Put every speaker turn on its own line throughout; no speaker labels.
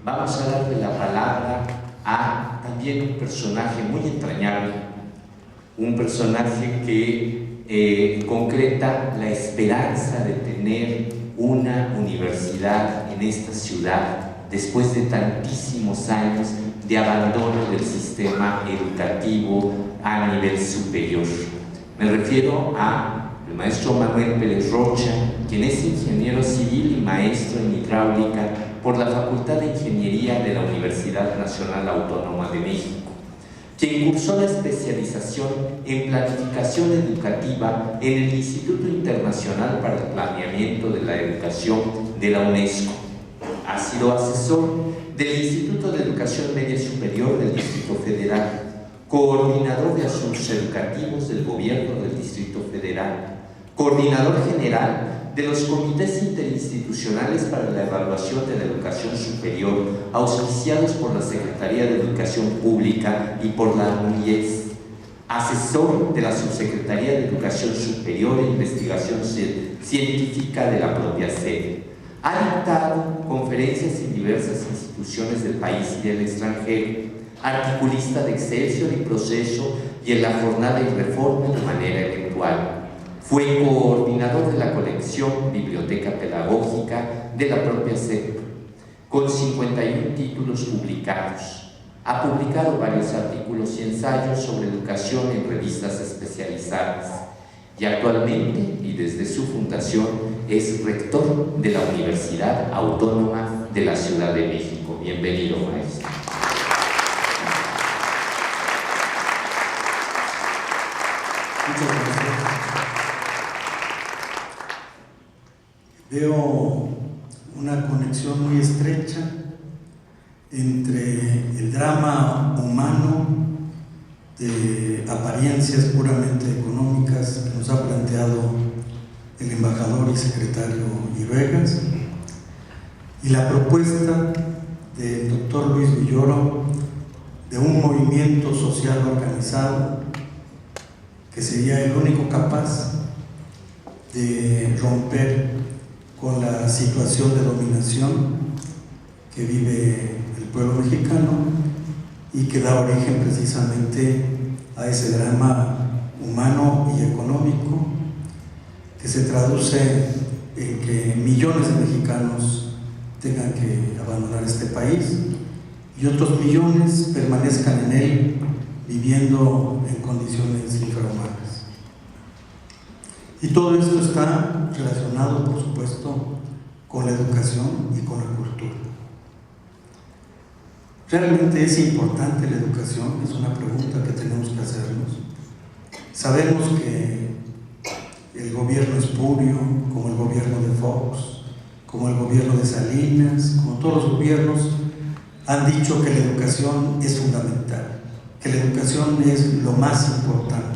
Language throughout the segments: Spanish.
vamos a darle la palabra a también un personaje muy entrañable, un personaje que concreta la esperanza de tener una universidad en esta ciudad después de tantísimos años de abandono del sistema educativo a nivel superior. Me refiero al maestro Manuel Pérez Rocha, quien es ingeniero civil y maestro en hidráulica por la Facultad de Ingeniería de la Universidad Nacional Autónoma de México, quien cursó la especialización en planificación educativa en el Instituto Internacional para el Planeamiento de la Educación de la UNESCO. Ha sido asesor del Instituto de Educación Media Superior del Distrito Federal, coordinador de asuntos educativos del Gobierno del Distrito Federal, coordinador general de los comités interinstitucionales para la evaluación de la educación superior, auspiciados por la Secretaría de Educación Pública y por la UNIES, asesor de la Subsecretaría de Educación Superior e Investigación Científica de la propia sede. Ha dictado conferencias en diversas instituciones del país y del extranjero, articulista de Excelsior y Proceso y en la Jornada y Reforma de manera eventual. Fue coordinador de la colección Biblioteca Pedagógica de la propia SEP, con 51 títulos publicados. Ha publicado varios artículos y ensayos sobre educación en revistas especializadas y actualmente, y desde su fundación, es rector de la Universidad Autónoma de la Ciudad de México. Bienvenido, maestro.
Muchas gracias. Veo una conexión muy estrecha entre el drama humano de apariencias puramente económicas que nos ha planteado el embajador y secretario Villegas y la propuesta del doctor Luis Villoro de un movimiento social organizado que sería el único capaz de romper con la situación de dominación que vive el pueblo mexicano y que da origen precisamente a ese drama humano y económico que se traduce en que millones de mexicanos tengan que abandonar este país y otros millones permanezcan en él viviendo en condiciones infrahumanas. Y todo esto está relacionado, por supuesto, con la educación y con la cultura. ¿Realmente es importante la educación? Es una pregunta que tenemos que hacernos. Sabemos que el gobierno espurio, como el gobierno de Fox, como el gobierno de Salinas, como todos los gobiernos, han dicho que la educación es fundamental, que la educación es lo más importante.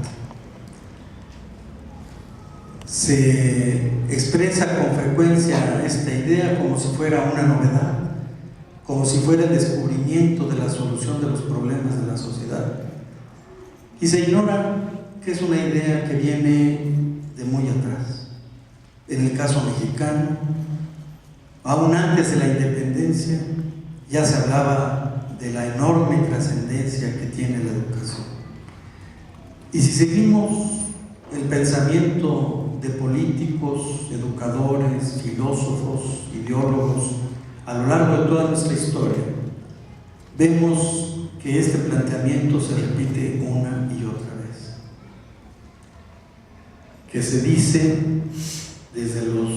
Se expresa con frecuencia esta idea como si fuera una novedad, como si fuera el descubrimiento de la solución de los problemas de la sociedad. Y se ignora que es una idea que viene de muy atrás. En el caso mexicano, aún antes de la independencia, ya se hablaba de la enorme trascendencia que tiene la educación. Y si seguimos el pensamiento de políticos, educadores, filósofos, ideólogos, a lo largo de toda nuestra historia, vemos que este planteamiento se repite una y otra vez. Que se dice desde los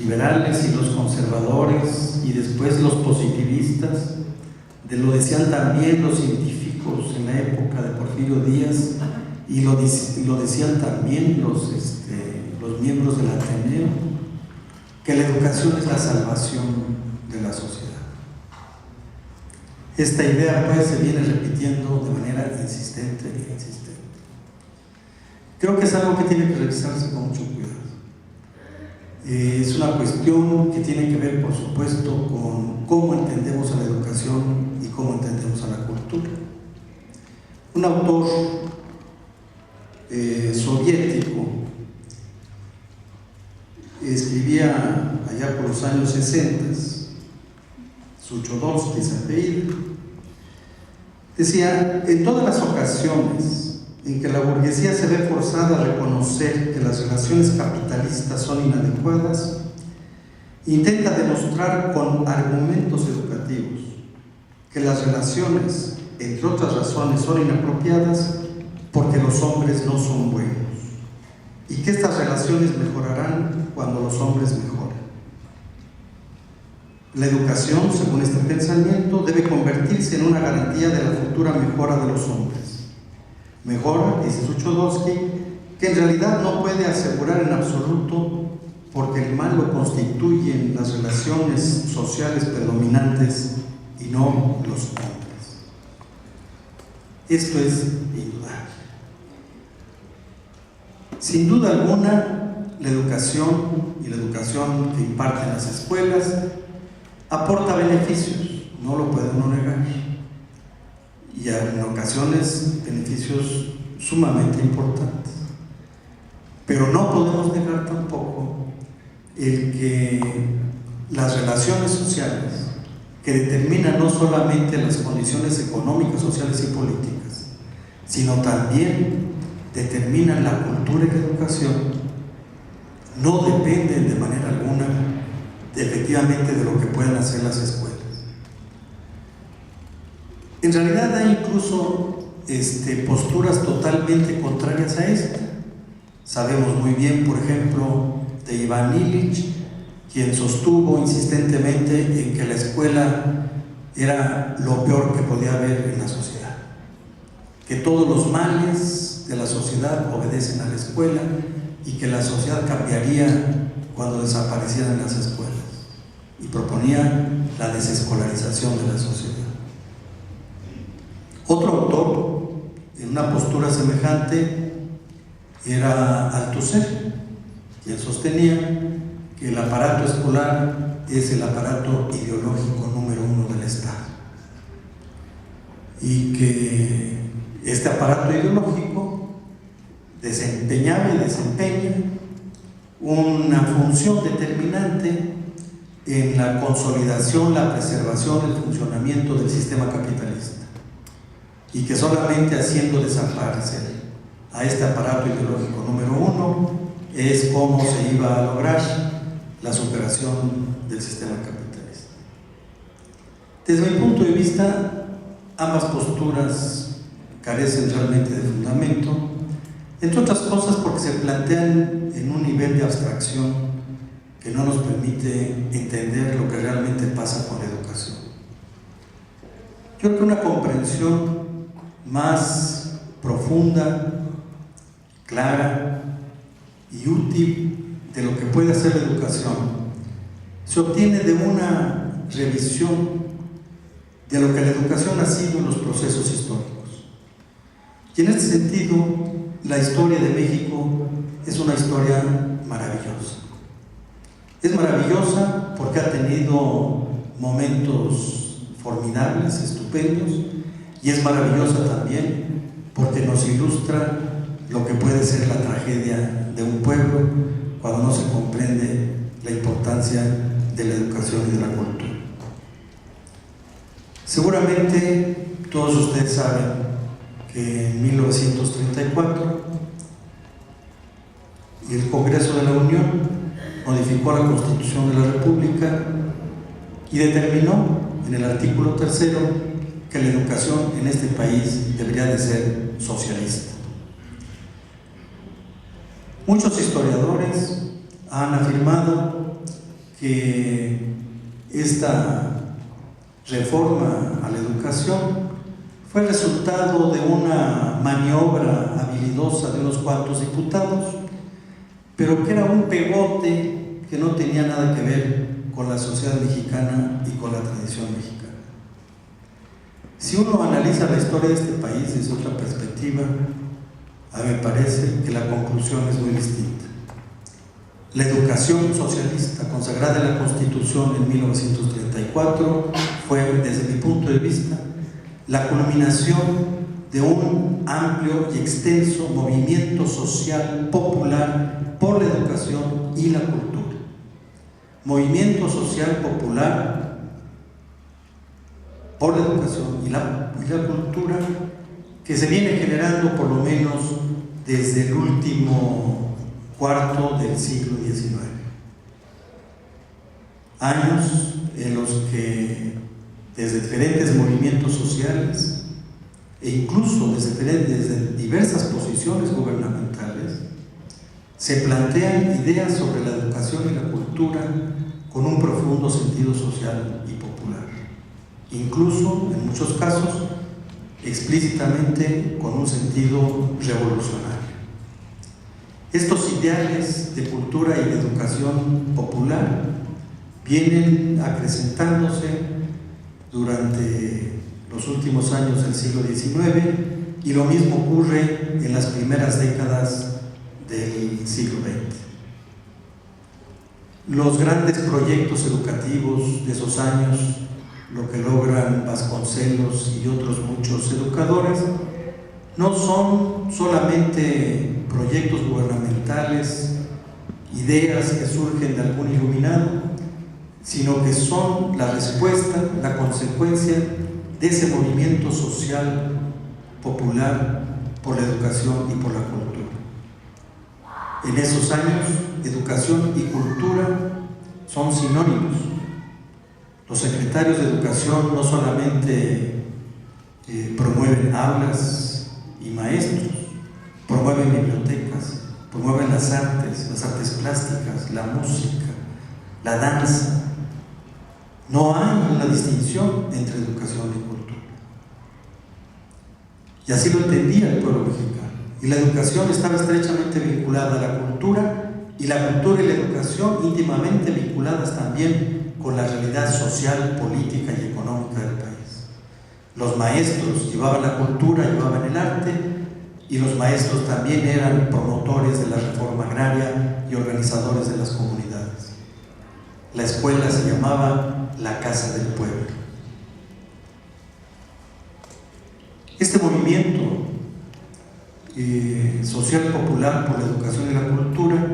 liberales y los conservadores y después los positivistas, lo decían también los científicos en la época de Porfirio Díaz y lo decían también los miembros del Ateneo, que la educación es la salvación de la sociedad. Esta idea pues se viene repitiendo de manera insistente e insistente. Creo que es algo que tiene que revisarse con mucho cuidado. Es una cuestión que tiene que ver, por supuesto, con cómo entendemos a la educación y cómo entendemos a la cultura. Un autor soviético escribía allá por los años 60 Suchodolski se apellida, decía: en todas las ocasiones en que la burguesía se ve forzada a reconocer que las relaciones capitalistas son inadecuadas, intenta demostrar con argumentos educativos que las relaciones, entre otras razones, son inapropiadas porque los hombres no son buenos, y que estas relaciones mejorarán cuando los hombres mejoren. La educación, según este pensamiento, debe convertirse en una garantía de la futura mejora de los hombres. Mejora, dice Suchodolski, que en realidad no puede asegurar en absoluto, porque el mal lo constituyen las relaciones sociales predominantes y no los hombres. Esto es indudable. Sin duda alguna, la educación y la educación que imparten las escuelas aporta beneficios, no lo puede uno negar, y en ocasiones beneficios sumamente importantes. Pero no podemos negar tampoco el que las relaciones sociales, que determinan no solamente las condiciones económicas, sociales y políticas, sino también determinan la cultura y la educación, no dependen de manera alguna efectivamente de lo que puedan hacer las escuelas. En realidad hay incluso posturas totalmente contrarias a esta. Sabemos muy bien, por ejemplo, de Iván Illich, quien sostuvo insistentemente en que la escuela era lo peor que podía haber en la sociedad, que todos los males de la sociedad obedecen a la escuela y que la sociedad cambiaría cuando desaparecieran las escuelas, y proponía la desescolarización de la sociedad. Otro autor, en una postura semejante, era Althusser, quien sostenía que el aparato escolar es el aparato ideológico número 1 del Estado, y que este aparato ideológico desempeñaba y desempeña una función determinante en la consolidación, la preservación, el funcionamiento del sistema capitalista, y que solamente haciendo desaparecer a este aparato ideológico número 1 es como se iba a lograr la superación del sistema capitalista. Desde mi punto de vista, ambas posturas carecen realmente de fundamento, entre otras cosas porque se plantean en un nivel de abstracción que no nos permite entender lo que realmente pasa con la educación. Yo creo que una comprensión más profunda, clara y útil de lo que puede hacer la educación se obtiene de una revisión de lo que la educación ha sido en los procesos históricos. Y en este sentido, la historia de México es una historia maravillosa. Es maravillosa porque ha tenido momentos formidables, estupendos, y es maravillosa también porque nos ilustra lo que puede ser la tragedia de un pueblo cuando no se comprende la importancia de la educación y de la cultura. Seguramente todos ustedes saben que en 1934 el Congreso de la Unión modificó la Constitución de la República y determinó en el artículo 3 que la educación en este país debería de ser socialista. Muchos historiadores han afirmado que esta reforma a la educación fue el resultado de una maniobra habilidosa de unos cuantos diputados, pero que era un pegote que no tenía nada que ver con la sociedad mexicana y con la tradición mexicana. Si uno analiza la historia de este país desde otra perspectiva, a mí me parece que la conclusión es muy distinta. La educación socialista consagrada en la Constitución en 1934 fue, desde mi punto de vista, la culminación de un amplio y extenso movimiento social popular por la educación y la cultura. Movimiento social popular por la educación y la cultura que se viene generando por lo menos desde el último cuarto del siglo XIX. Años en los que desde diferentes movimientos sociales e incluso desde diversas posiciones gubernamentales se plantean ideas sobre la educación y la cultura con un profundo sentido social y popular, incluso en muchos casos explícitamente con un sentido revolucionario. Estos ideales de cultura y de educación popular vienen acrecentándose durante los últimos años del siglo XIX y lo mismo ocurre en las primeras décadas del siglo XX. Los grandes proyectos educativos de esos años, lo que logran Vasconcelos y otros muchos educadores, no son solamente proyectos gubernamentales, ideas que surgen de algún iluminado, sino que son la respuesta, la consecuencia de ese movimiento social popular por la educación y por la cultura. En esos años, educación y cultura son sinónimos. Los secretarios de educación no solamente promueven aulas y maestros, promueven bibliotecas, promueven las artes plásticas, la música, la danza. No hay una distinción entre educación y cultura. Y así lo entendía el pueblo mexicano. Y la educación estaba estrechamente vinculada a la cultura, y la cultura y la educación íntimamente vinculadas también con la realidad social, política y económica del país. Los maestros llevaban la cultura, llevaban el arte, y los maestros también eran promotores de la reforma agraria y organizadores de las comunidades. La escuela se llamaba la Casa del Pueblo. Este movimiento social popular por la educación y la cultura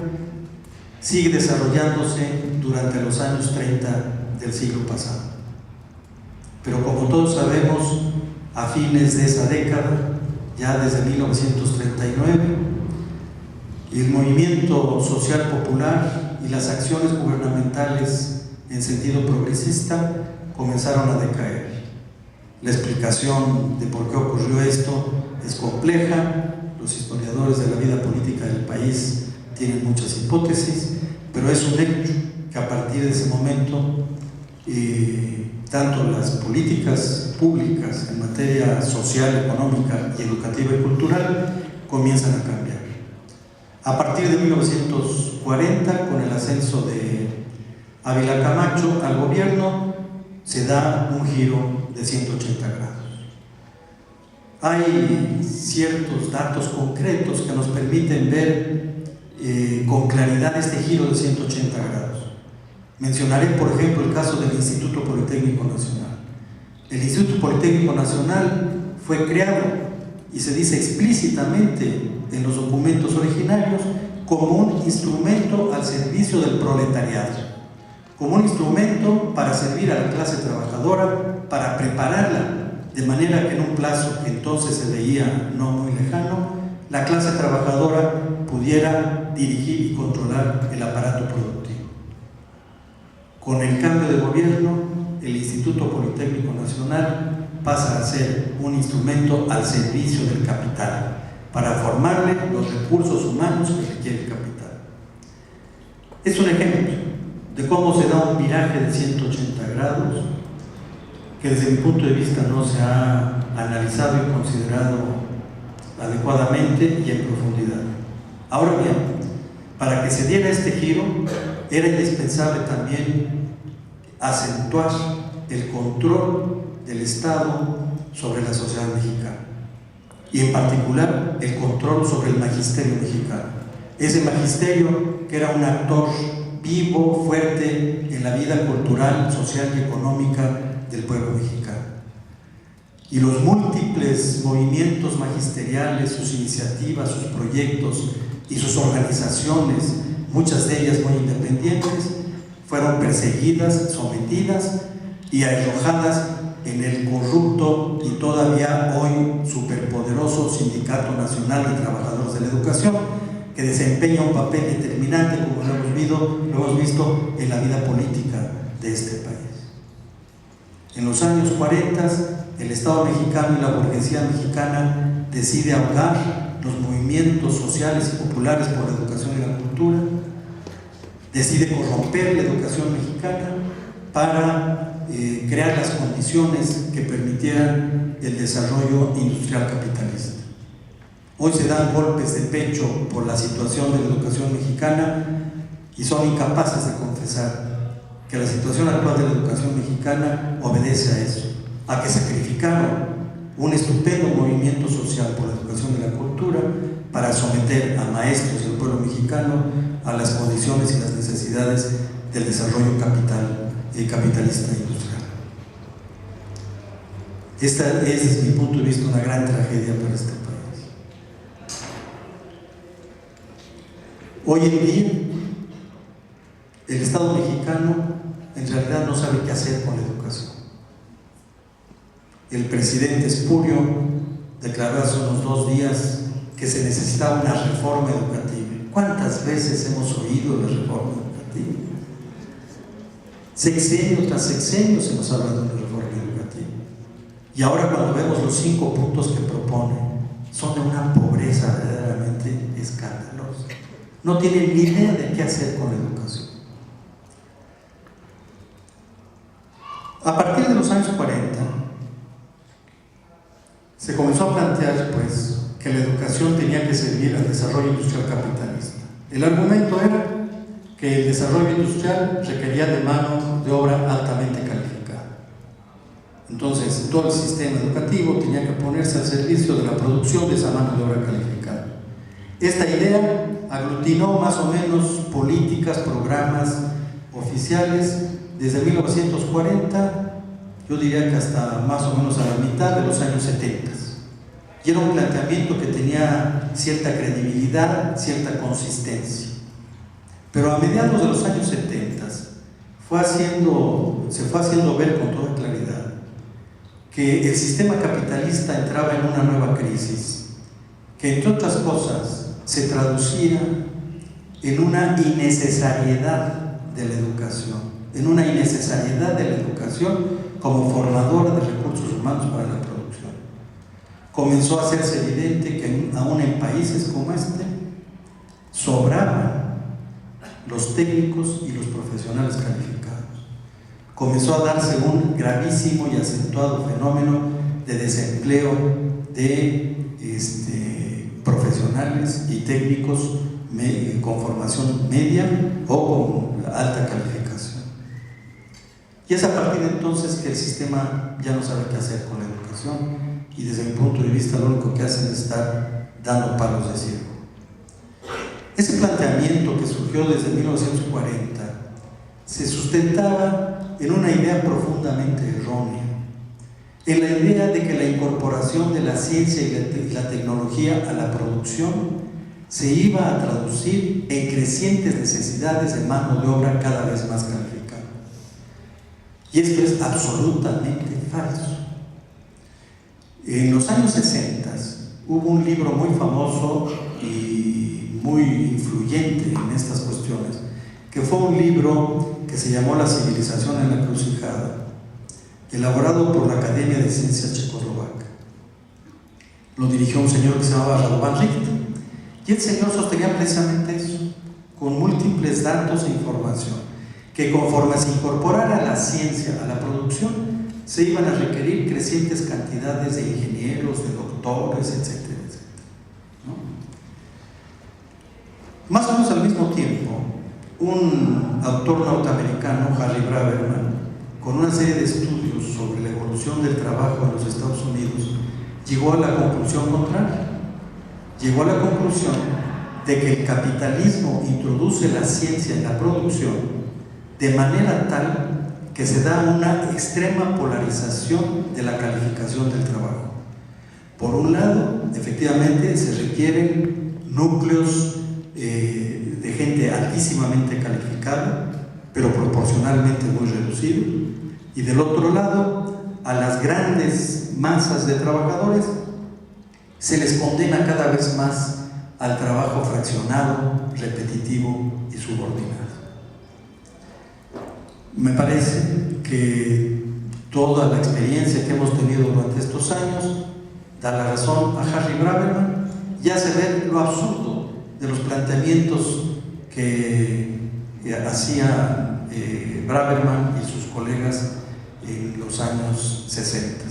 sigue desarrollándose durante los años 30 del siglo pasado. Pero como todos sabemos, a fines de esa década, ya desde 1939, el movimiento social popular y las acciones gubernamentales en sentido progresista comenzaron a decaer. La explicación de por qué ocurrió esto es compleja. Los historiadores de la vida política del país tienen muchas hipótesis, pero es un hecho que a partir de ese momento tanto las políticas públicas en materia social, económica y educativa y cultural comienzan a cambiar. A partir de 1940, con el ascenso de Ávila Camacho al gobierno, se da un giro de 180 grados. Hay ciertos datos concretos que nos permiten ver con claridad este giro de 180 grados. Mencionaré, por ejemplo, el caso del Instituto Politécnico Nacional. El Instituto Politécnico Nacional fue creado, y se dice explícitamente en los documentos originarios, como un instrumento al servicio del proletariado, como un instrumento para servir a la clase trabajadora, para prepararla de manera que en un plazo que entonces se veía no muy lejano, la clase trabajadora pudiera dirigir y controlar el aparato productivo. Con el cambio de gobierno, el Instituto Politécnico Nacional pasa a ser un instrumento al servicio del capital, para formarle los recursos humanos que requiere el capital. Es un ejemplo de cómo se da un viraje de 180 grados que desde mi punto de vista no se ha analizado y considerado adecuadamente y en profundidad. Ahora bien, para que se diera este giro, era indispensable también acentuar el control del Estado sobre la sociedad mexicana, y en particular el control sobre el magisterio mexicano. Ese magisterio que era un actor vivo, fuerte en la vida cultural, social y económica del pueblo mexicano. Y los múltiples movimientos magisteriales, sus iniciativas, sus proyectos y sus organizaciones, muchas de ellas muy independientes, fueron perseguidas, sometidas y arrojadas en el corrupto y todavía hoy superpoderoso Sindicato Nacional de Trabajadores de la Educación, que desempeña un papel determinante, como lo hemos visto en la vida política de este país. En los años 40, el Estado mexicano y la burguesía mexicana decide ahogar los movimientos sociales y populares por la educación y la cultura, decide corromper la educación mexicana para crear las condiciones que permitieran el desarrollo industrial capitalista. Hoy se dan golpes de pecho por la situación de la educación mexicana y son incapaces de confesar que la situación actual de la educación mexicana obedece a eso, a que sacrificaron un estupendo movimiento social por la educación y la cultura para someter a maestros y al pueblo mexicano a las condiciones y las necesidades del desarrollo capitalista industrial. Esta es, desde mi punto de vista, una gran tragedia para este país. Hoy en día, el Estado mexicano en realidad no sabe qué hacer con la educación. El presidente Espurio declaró hace unos 2 días que se necesitaba una reforma educativa. ¿Cuántas veces hemos oído la reforma educativa? Sexenio tras sexenio se nos habla de una reforma educativa. Y ahora, cuando vemos los 5 puntos que propone, son de una pobreza verdaderamente escandalosa. No tienen ni idea de qué hacer con la educación. A partir de los años 40, se comenzó a plantear, pues, que la educación tenía que servir al desarrollo industrial capitalista. El argumento era que el desarrollo industrial requería de mano de obra altamente calificada. Entonces, todo el sistema educativo tenía que ponerse al servicio de la producción de esa mano de obra calificada. Esta idea aglutinó más o menos políticas, programas oficiales desde 1940, yo diría que hasta más o menos a la mitad de los años 70. Y era un planteamiento que tenía cierta credibilidad, cierta consistencia. Pero a mediados de los años 70 se fue haciendo ver con toda claridad que el sistema capitalista entraba en una nueva crisis, que entre otras cosas se traducía en una innecesariedad de la educación, como formadora de recursos humanos para la producción. Comenzó a hacerse evidente que aún en países como este sobraban los técnicos y los profesionales calificados. Comenzó a darse un gravísimo y acentuado fenómeno de desempleo de profesionales y técnicos con formación media o con alta calificación. Y es a partir de entonces que el sistema ya no sabe qué hacer con la educación, y desde mi punto de vista lo único que hacen es estar dando palos de ciego. Ese planteamiento que surgió desde 1940 se sustentaba en una idea profundamente errónea, en la idea de que la incorporación de la ciencia y la tecnología a la producción se iba a traducir en crecientes necesidades de mano de obra cada vez más calificada. Y esto es absolutamente falso. En los años 60 hubo un libro muy famoso y muy influyente en estas cuestiones, que fue un libro que se llamó La civilización en la encrucijada, elaborado por la Academia de Ciencias Checoslovaca. Lo dirigió un señor que se llamaba Radovan Richter, y el señor sostenía precisamente eso, con múltiples datos e información, que conforme se incorporara la ciencia a la producción, se iban a requerir crecientes cantidades de ingenieros, de doctores, etcétera, etcétera, ¿no? Más o menos al mismo tiempo, un autor norteamericano, Harry Braverman, con una serie de estudios sobre la evolución del trabajo en los Estados Unidos, llegó a la conclusión contraria. Llegó a la conclusión de que el capitalismo introduce la ciencia en la producción de manera tal que se da una extrema polarización de la calificación del trabajo. Por un lado, efectivamente, se requieren núcleos de gente altísimamente calificada, pero proporcionalmente muy reducido, y del otro lado, a las grandes masas de trabajadores, se les condena cada vez más al trabajo fraccionado, repetitivo y subordinado. Me parece que toda la experiencia que hemos tenido durante estos años da la razón a Harry Braverman y hace ver lo absurdo de los planteamientos que hacía Braverman y sus colegas en los años 60.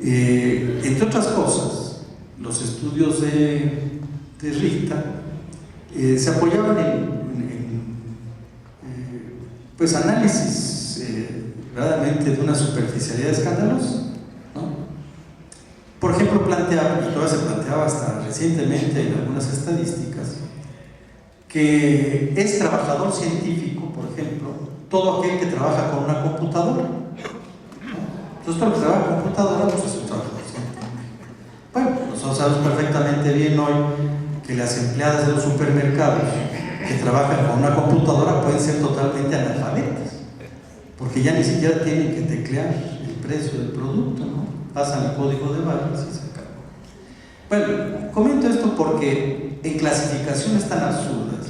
Entre otras cosas, los estudios de Rita se apoyaban en pues análisis verdaderamente de una superficialidad escandalosa, ¿no? Por ejemplo, planteaba, y todavía se planteaba hasta recientemente en algunas estadísticas, que es trabajador científico, por ejemplo, todo aquel que trabaja con una computadora. Entonces, todo el que trabaja con computadora pues es un trabajador científico. Bueno, nosotros sabemos perfectamente bien hoy que las empleadas de los supermercados que trabajan con una computadora pueden ser totalmente analfabetas, porque ya ni siquiera tienen que teclear el precio del producto, ¿no? Pasan el código de barras y se acabó. Bueno, comento esto porque en clasificaciones tan absurdas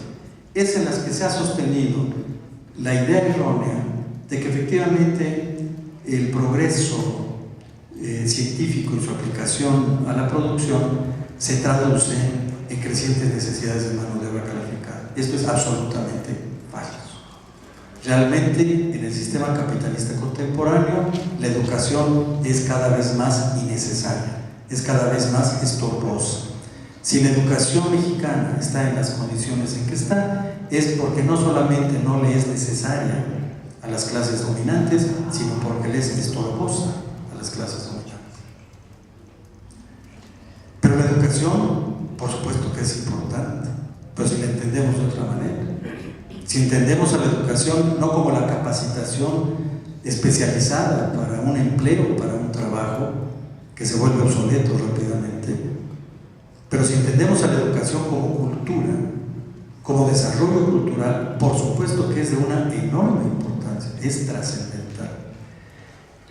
es en las que se ha sostenido la idea errónea de que efectivamente el progreso científico y su aplicación a la producción se traduce en crecientes necesidades de mano de obra calificada. Esto es absolutamente falso. Realmente, en el sistema capitalista contemporáneo, la educación es cada vez más innecesaria, es cada vez más estorbosa. Si la educación mexicana está en las condiciones en que está, es porque no solamente no le es necesaria a las clases dominantes, sino porque le es estorbosa a las clases dominantes. Pero la educación, por supuesto que es importante, pero si la entendemos de otra manera. Si entendemos a la educación no como la capacitación especializada para un empleo, para un trabajo que se vuelve obsoleto rápidamente, pero si entendemos a la educación como cultura, como desarrollo cultural, por supuesto que es de una enorme importancia, es trascendental.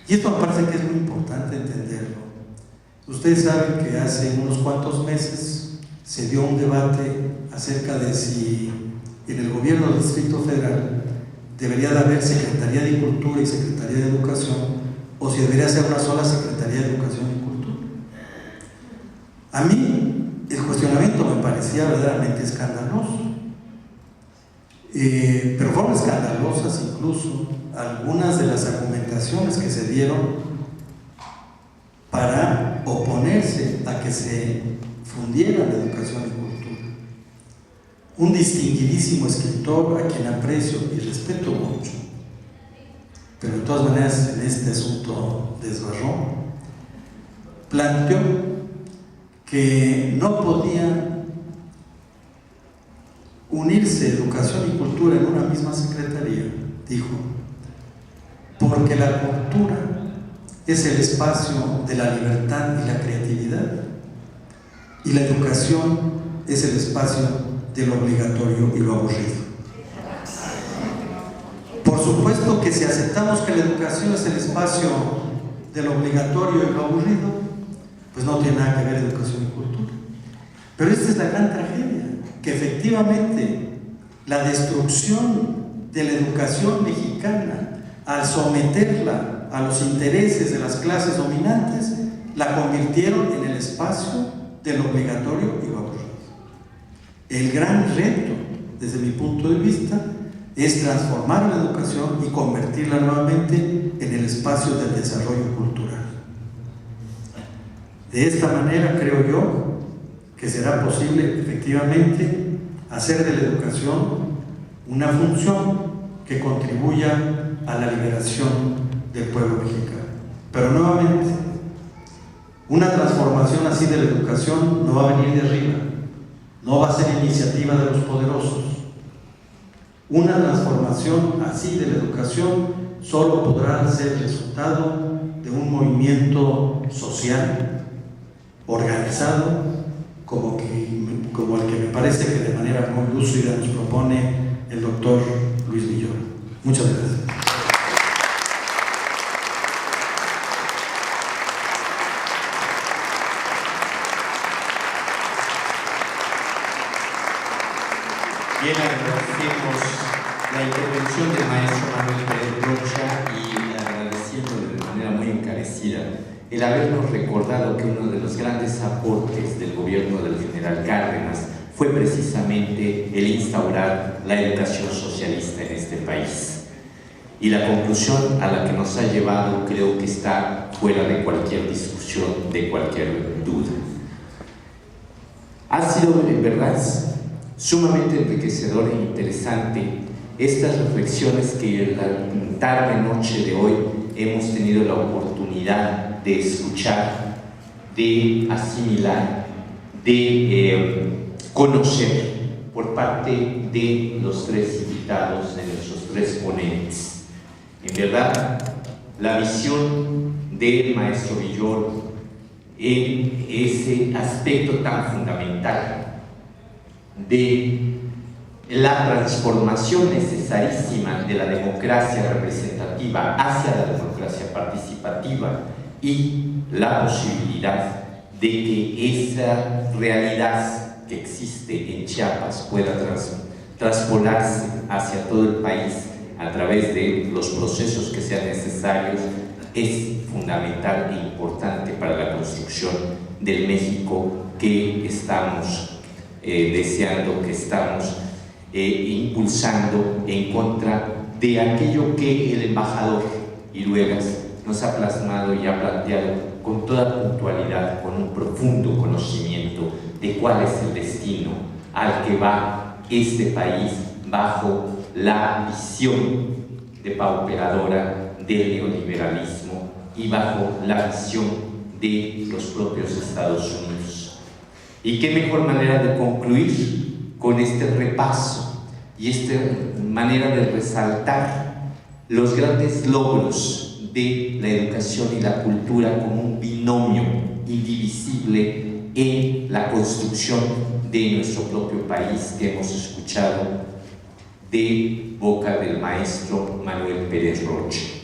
Y esto me parece que es muy importante entenderlo. Ustedes saben que hace unos cuantos meses se dio un debate acerca de si en el gobierno del Distrito Federal debería de haber Secretaría de Cultura y Secretaría de Educación, o si debería ser una sola Secretaría de Educación y Cultura. A mí el cuestionamiento me parecía verdaderamente escandaloso, pero fueron escandalosas incluso algunas de las argumentaciones que se dieron para oponerse a que se fundiera la educación y cultura. Un distinguidísimo escritor a quien aprecio y respeto mucho, pero de todas maneras en este asunto desbarró, planteó que no podía unirse educación y cultura en una misma secretaría, dijo, porque la cultura es el espacio de la libertad y la creatividad, y la educación es el espacio de lo obligatorio y lo aburrido. Por supuesto que si aceptamos que la educación es el espacio de lo obligatorio y lo aburrido, pues no tiene nada que ver educación y cultura. Pero esta es la gran tragedia, que efectivamente la destrucción de la educación mexicana, al someterla a los intereses de las clases dominantes, la convirtieron en el espacio de lo obligatorio y lo aburrido. El gran reto, desde mi punto de vista, es transformar la educación y convertirla nuevamente en el espacio del desarrollo cultural. De esta manera, creo yo, que será posible efectivamente hacer de la educación una función que contribuya a la liberación del pueblo mexicano. Pero nuevamente, una transformación así de la educación no va a venir de arriba, no va a ser iniciativa de los poderosos. Una transformación así de la educación solo podrá ser resultado de un movimiento social organizado como el que me parece que de manera muy lúcida nos propone el doctor Luis Villoro. Muchas gracias.
el habernos recordado que uno de los grandes aportes del gobierno del general Cárdenas fue precisamente el instaurar la educación socialista en este país. Y la conclusión a la que nos ha llevado creo que está fuera de cualquier discusión, de cualquier duda. Ha sido, en verdad, sumamente enriquecedor e interesante estas reflexiones que la tarde-noche de hoy hemos tenido la oportunidad de escuchar, de asimilar, de conocer por parte de los tres invitados, de nuestros tres ponentes. En verdad, la visión del maestro Villoro en ese aspecto tan fundamental de la transformación necesarísima de la democracia representativa hacia la democracia participativa y la posibilidad de que esa realidad que existe en Chiapas pueda traspolarse hacia todo el país a través de los procesos que sean necesarios, es fundamental e importante para la construcción del México que estamos deseando, que estamos impulsando en contra de aquello que el embajador Iruegas nos ha plasmado y ha planteado con toda puntualidad, con un profundo conocimiento de cuál es el destino al que va este país bajo la visión depauperadora del neoliberalismo y bajo la visión de los propios Estados Unidos. Y qué mejor manera de concluir con este repaso y esta manera de resaltar los grandes logros de la educación y la cultura como un binomio indivisible en la construcción de nuestro propio país que hemos escuchado de boca del maestro Manuel Pérez Rocha.